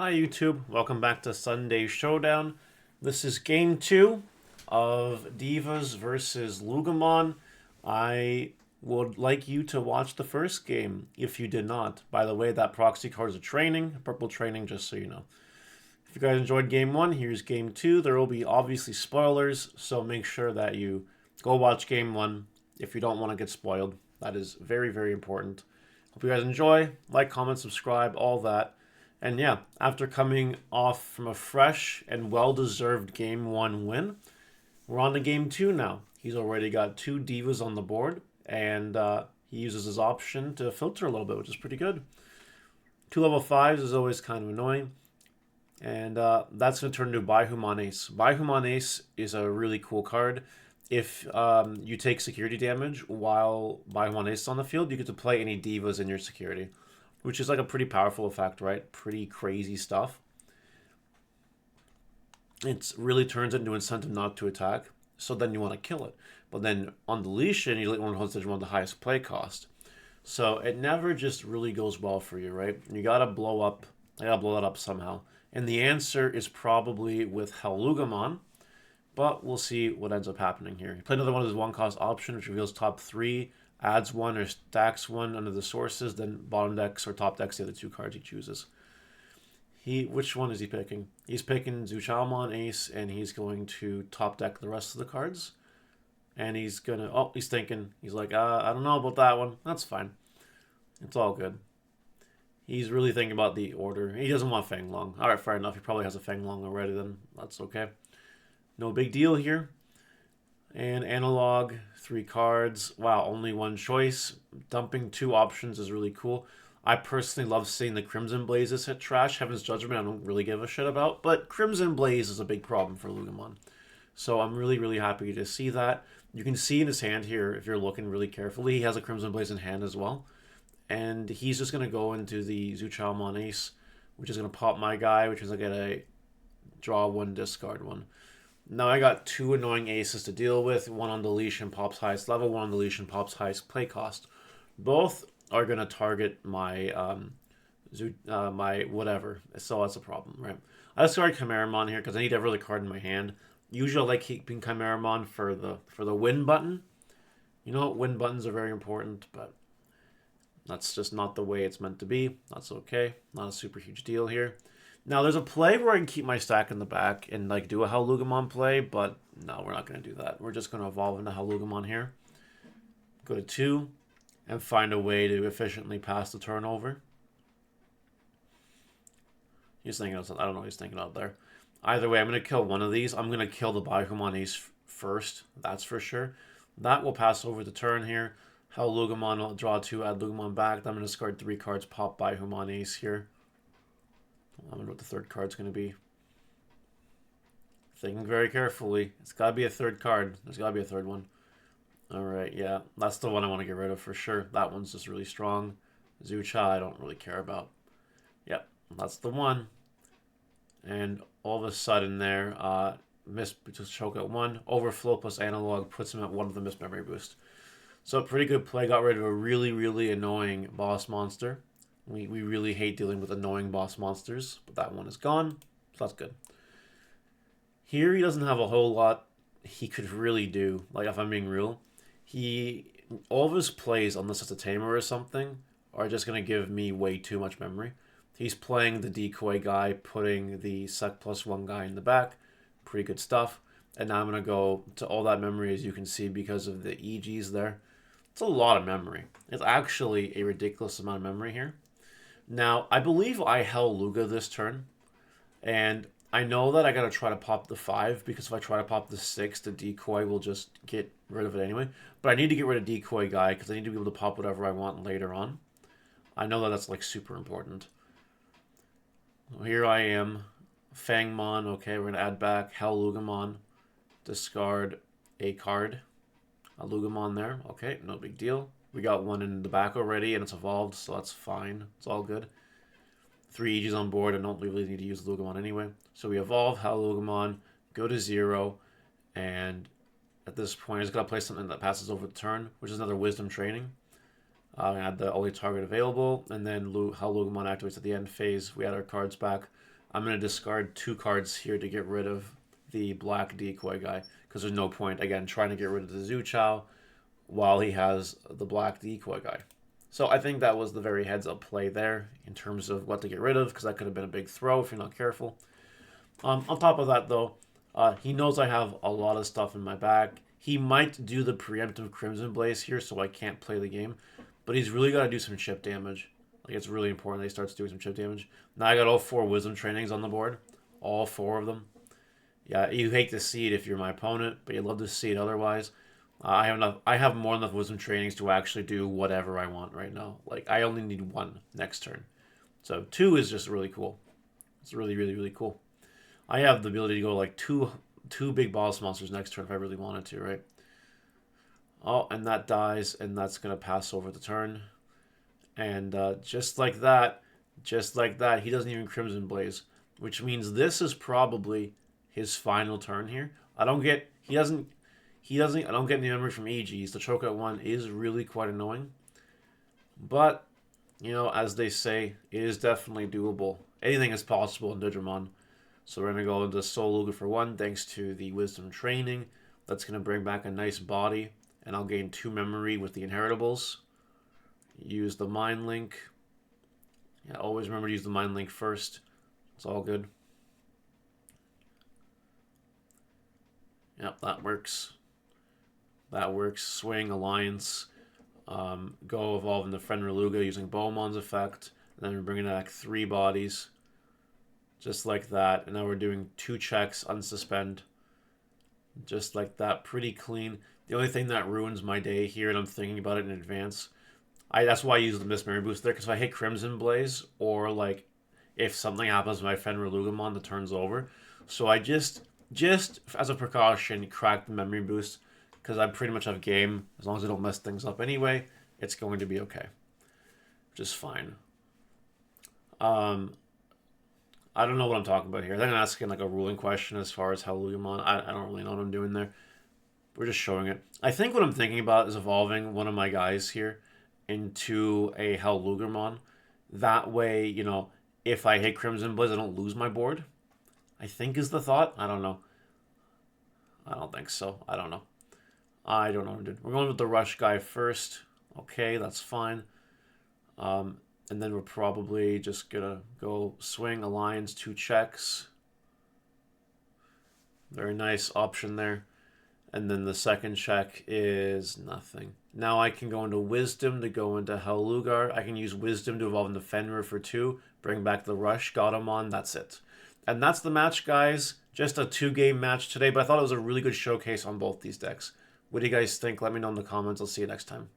Hi YouTube, welcome back to Sunday Showdown. This is game 2 of Divas versus Loogamon. I would like you to watch the first game if you did not. By the way, that proxy card is a training, purple training, just so you know. If you guys enjoyed game 1, here's game 2. There will be obviously spoilers, so make sure that you go watch game 1 if you don't want to get spoiled. That is very, very important. Hope you guys enjoy. Like, comment, subscribe, all that. And yeah, after coming off from a fresh and well-deserved Game 1 win, we're on to Game 2 now. He's already got 2 Divas on the board, and he uses his option to filter a little bit, which is pretty good. 2 level 5s is always kind of annoying. And that's going to turn into Baihumon Ace. Baihumon Ace is a really cool card. If you take security damage while Baihumon Ace is on the field, you get to play any Divas in your security, which is like a pretty powerful effect, right? Pretty crazy stuff. It really turns into incentive not to attack, so then you want to kill it. But then on deletion, you want to hold the highest play cost. So it never just really goes well for you, right? You gotta blow up. I gotta blow that up somehow. And the answer is probably with Loogamon, but we'll see what ends up happening here. You play another one of his one-cost option, which reveals top 3, adds 1 or stacks 1 under the sources, then bottom decks or top decks the other 2 cards he chooses. Which one is he picking? He's picking Showdown Ace, and he's going to top deck the rest of the cards. And he's gonna, he's thinking, he's like, I don't know about that one. That's fine. It's all good. He's really thinking about the order. He doesn't want Fang Long. Alright, fair enough. He probably has a Fang Long already then. That's okay. No big deal here. And analog, 3 cards. Wow, only 1 choice. Dumping 2 options is really cool. I personally love seeing the Crimson Blazes hit trash. Heaven's Judgment I don't really give a shit about. But Crimson Blaze is a big problem for Loogamon. So I'm really, really happy to see that. You can see in his hand here, if you're looking really carefully, he has a Crimson Blaze in hand as well. And he's just going to go into the Showdown Ace, which is going to pop my guy, which is going to draw 1, discard 1. Now I got 2 annoying aces to deal with. 1 on deletion pops highest level, 1 on deletion pops highest play cost. Both are going to target my my whatever. So that's a problem, right? I discard Chimeramon here because I need every other card in my hand. Usually I like keeping Chimeramon for the win button. You know, win buttons are very important, but that's just not the way it's meant to be. That's okay. Not a super huge deal here. Now, there's a play where I can keep my stack in the back and like do a Loogamon play, but no, we're not going to do that. We're just going to evolve into Loogamon here. Go to 2 and find a way to efficiently pass the turnover. He's thinking of something. I don't know what he's thinking out there. Either way, I'm going to kill one of these. I'm going to kill the Baihumon Ace first. That's for sure. That will pass over the turn here. Loogamon will draw 2, add Loogamon back. Then I'm going to discard 3 cards, pop Baihumon Ace here. I wonder what the third card's going to be. Thinking very carefully. It's got to be a third card. There's got to be a third one. Alright, yeah. That's the one I want to get rid of for sure. That one's just really strong. Zucha, I don't really care about. Yep, that's the one. And all of a sudden there, just choke at 1. Overflow plus analog puts him at 1 with the missed memory boost. So pretty good play. Got rid of a really, really annoying boss monster. We really hate dealing with annoying boss monsters, but that one is gone, so that's good. Here he doesn't have a whole lot he could really do, like if I'm being real. All of his plays, unless it's a tamer or something, are just going to give me way too much memory. He's playing the decoy guy, putting the sec +1 guy in the back. Pretty good stuff. And now I'm going to go to all that memory, as you can see, because of the EGs there. It's a lot of memory. It's actually a ridiculous amount of memory here. Now, I believe I Luga this turn, and I know that I gotta try to pop the 5, because if I try to pop the 6, the decoy will just get rid of it anyway. But I need to get rid of decoy guy, because I need to be able to pop whatever I want later on. I know that that's like super important. Well, here I am, Fangmon, okay, we're gonna add back Loogamon, discard a card, a Loogamon there, okay, no big deal. We got 1 in the back already, and it's evolved, so that's fine. It's all good. 3 EGs on board, and don't really need to use Loogamon anyway. So we evolve Loogamon, go to 0, and at this point, I just got to play something that passes over the turn, which is another Wisdom training. Add the only target available, and then Loogamon activates at the end phase. We add our cards back. I'm going to discard 2 cards here to get rid of the black decoy guy, because there's no point, again, trying to get rid of the Zhu Chao while he has the black decoy guy. So I think that was the very heads-up play there in terms of what to get rid of, because that could have been a big throw if you're not careful. On top of that, though, he knows I have a lot of stuff in my back. He might do the preemptive Crimson Blaze here, so I can't play the game. But he's really got to do some chip damage. Like, it's really important that he starts doing some chip damage. Now I got all 4 Wisdom Trainings on the board. All 4 of them. Yeah, you hate to see it if you're my opponent, but you love to see it otherwise. I have more than enough Wisdom Trainings to actually do whatever I want right now. Like, I only need 1 next turn. So 2 is just really cool. It's really, really, really cool. I have the ability to go like two big boss monsters next turn if I really wanted to, right? Oh, and that dies, and that's going to pass over the turn. And just like that, he doesn't even Crimson Blaze, which means this is probably his final turn here. I don't get any memory from EGs. The chokeout one is really quite annoying. But, you know, as they say, it is definitely doable. Anything is possible in Digimon. So we're going to go into Soul Luga for 1, thanks to the Wisdom Training. That's going to bring back a nice body, and I'll gain 2 memory with the Inheritables. Use the Mind Link. Yeah, always remember to use the Mind Link first. It's all good. Yep, that works. That works. Swing, Alliance. Go evolve into Fenrir Luga using Bowmon's effect. And then we're bringing back 3 bodies. Just like that. And now we're doing 2 checks, unsuspend. Just like that. Pretty clean. The only thing that ruins my day here, and I'm thinking about it in advance, that's why I use the Miss Mary boost there, because if I hit Crimson Blaze, or like if something happens to my Fenrir Loogamon, the turn's over. So I just as a precaution, crack the memory boost, because I pretty much have game. As long as I don't mess things up anyway, it's going to be okay. Which is fine. I don't know what I'm talking about here. I think I'm asking like a ruling question as far as how Loogamon. I don't really know what I'm doing there. We're just showing it. I think what I'm thinking about is evolving one of my guys here into a Hell Loogamon. That way, you know, if I hit Crimson Blaze, I don't lose my board. I think is the thought. I don't know. I don't think so. I don't know. I don't know what I'm doing. We're going with the Rush guy first. Okay, that's fine. And then we're probably just gonna go swing, Alliance, 2 checks. Very nice option there. And then the second check is nothing. Now I can go into Wisdom to go into Hell Lugar. I can use Wisdom to evolve into Fenrir for 2. Bring back the Rush, got him on, that's it. And that's the match, guys. Just a 2-game match today, but I thought it was a really good showcase on both these decks. What do you guys think? Let me know in the comments. I'll see you next time.